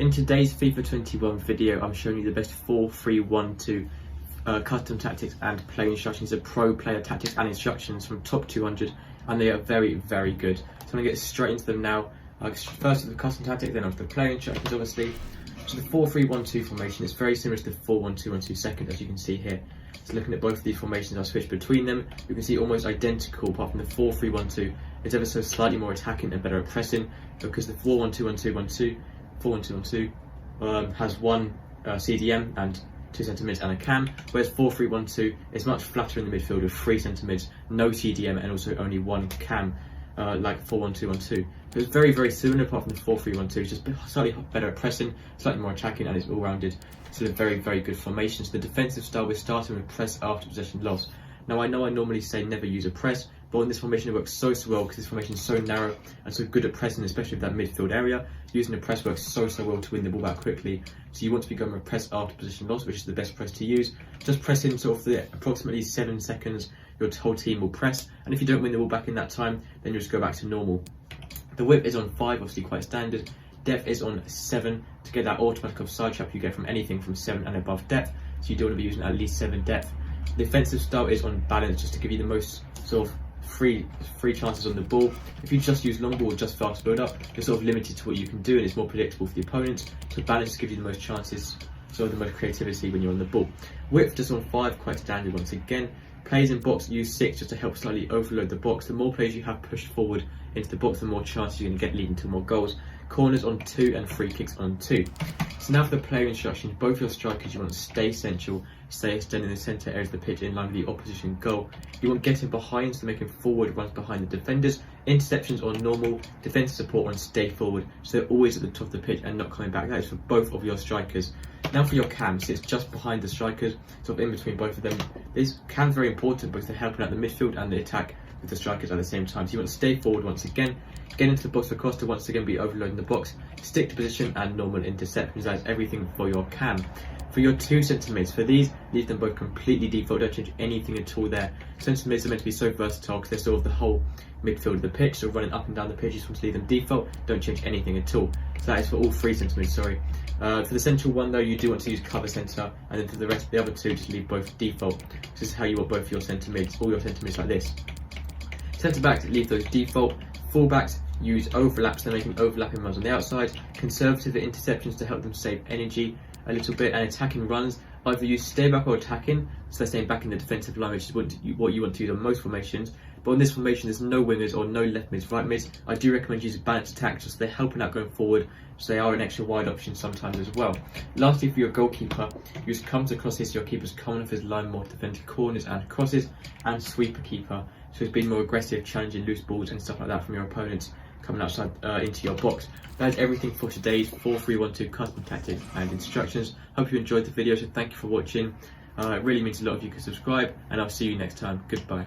In today's FIFA 21 video, I'm showing you the best 4-3-1-2 custom tactics and play instructions. These are pro player tactics and instructions from top 200, and they are very, very good. So I'm going to get straight into them now. First with the custom tactic, then onto the play instructions, obviously. So the 4-3-1-2 formation is very similar to the 4-1-2-1-2 second, as you can see here. So looking at both of these formations, I'll switch between them. You can see almost identical, apart from the 4-3-1-2. It's ever so slightly more attacking and better at pressing, because the 4-1-2-1-2-1-2 has one CDM and 2 cm and a cam, whereas 4-3-1-2 is much flatter in the midfield with 3 cm, no CDM, and also only one cam, like 4-1-2-1-2. So it's very, very similar, apart from the 4-3-1-2. It's just slightly better at pressing, slightly more attacking, and it's all-rounded. So a very, very good formation. So the defensive style, we're starting with press after possession loss. Now I know I normally say never use a press, but in this formation it works so well because this formation is so narrow and so good at pressing, especially with that midfield area. Using a press works so well to win the ball back quickly. So you want to be going with press after position loss, which is the best press to use. Just press in sort of the approximately 7 seconds, your whole team will press, and if you don't win the ball back in that time, then you'll just go back to normal. The width is on 5, obviously quite standard. Depth is on 7. To get that automatic offside trap you get from anything from 7 and above depth, so you don't want to be using at least 7 depth. The defensive style is on balance, just to give you the most sort of free chances on the ball. If you just use long ball or just fast build up, you're sort of limited to what you can do, and it's more predictable for the opponents. So balance gives you the most chances, sort of the most creativity when you're on the ball. Width just on 5, quite standard once again. Players in box use 6 just to help slightly overload the box. The more players you have pushed forward into the box, the more chances you're going to get leading to more goals. Corners on 2 and free kicks on 2. So now for the player instructions, both your strikers you want to stay central, stay extending the centre areas of the pitch in line with the opposition goal. You want getting behind, so making forward runs behind the defenders. Interceptions on normal, defensive support on stay forward, so they're always at the top of the pitch and not coming back. That is for both of your strikers. Now for your cams, it's just behind the strikers, sort of in between both of them. This cam's very important because they're helping out the midfield and the attack with the strikers at the same time. So you want to stay forward once again, get into the box for Costa, once again be overloading the box, stick to position and normal interceptions. That's everything for your cam. For your 2 centre-mids, for these, leave them both completely default, don't change anything at all there. Centre-mids are meant to be so versatile because they're sort of the whole midfield of the pitch, so running up and down the pitch, you just want to leave them default, don't change anything at all. So that is for all 3 centre-mids, sorry. For the central one though, you do want to use cover centre, and then for the rest of the other 2, just leave both default. This is how you want both your centre-mids, all your centre-mids like this. Centre-backs, leave those default. Full-backs, use overlaps, they're making overlapping runs on the outside. Conservative interceptions to help them save energy a little bit, and attacking runs, either use stay back or attacking, so they're staying back in the defensive line, which is what you want to use on most formations. But on this formation, there's no wingers or no left mids, right mids. I do recommend using balanced attack, just so they're helping out going forward, so they are an extra wide option sometimes as well. Lastly, for your goalkeeper, use comes across here, so your keeper's coming off his line more to defend corners and crosses, and sweeper keeper, so he's been more aggressive, challenging loose balls and stuff like that from your opponents coming outside into your box. That is everything for today's 4-3-1-2 custom tactics and instructions. Hope you enjoyed the video, so thank you for watching. It really means a lot if you could subscribe, and I'll see you next time. Goodbye.